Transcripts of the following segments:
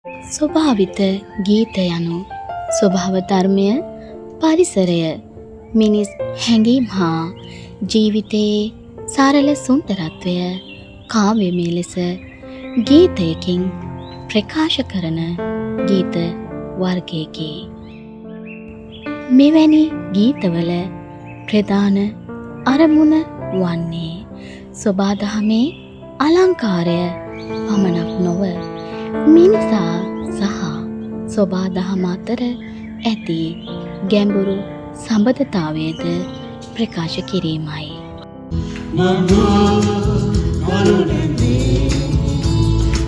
ස්වභාවිත ගීත යනු ස්වභාව ධර්මය, පරිසරය, මිනිස් හැඟීම් හා ජීවිතයේ සරල සුන්දරත්වය කාව්‍යමය ලෙස ගීතයකින් ප්‍රකාශ කරන ගීත වර්ගයකි. මෙවැනි ගීතවල ප්‍රධාන අරමුණ වන්නේ සොබාදහමේ අලංකාරය පමණක් නොව මිනිසා සහ සොබාදහම අතර ඇති ගැඹුරු සම්බන්ධතාවයද ප්‍රකාශ කිරීමයි.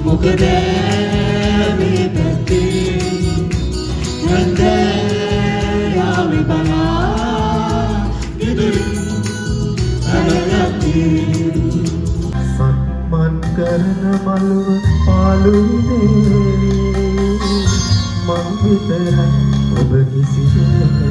මොකද මේ පැත්තේ යන්දයාමි බලා ඉදිරි අනගත්තේ සම්මන් කරන මළුව පාළුවේ මං විතරයි ඔබ කිසිදේ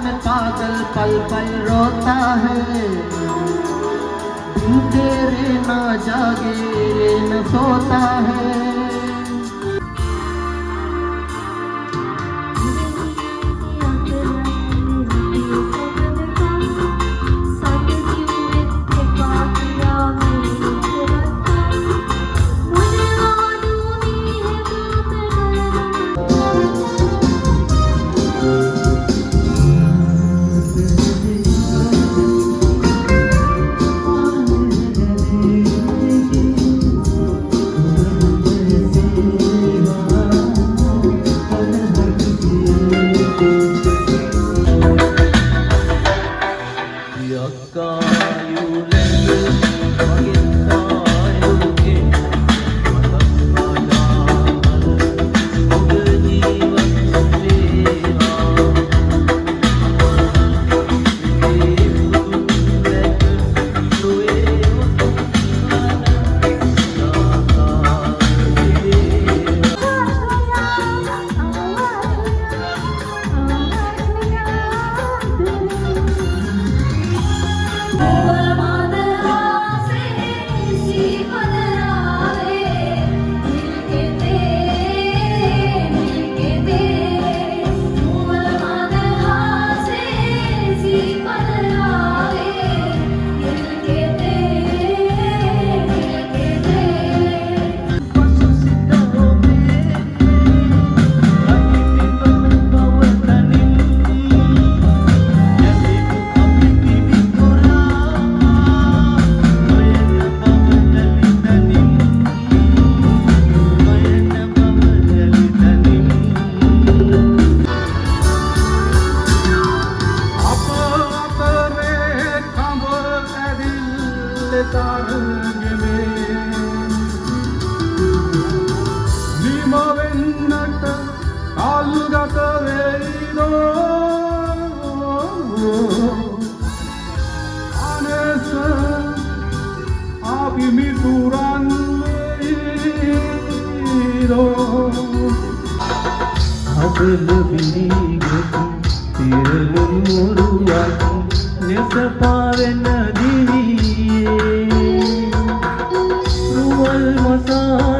में पागल पल पल रोता है दिल तेरे ना जागे न सोता है අසල බිරිගති තිරලු මුරුවක් ලෙස පාවෙන දිවියේ රුවල් මසා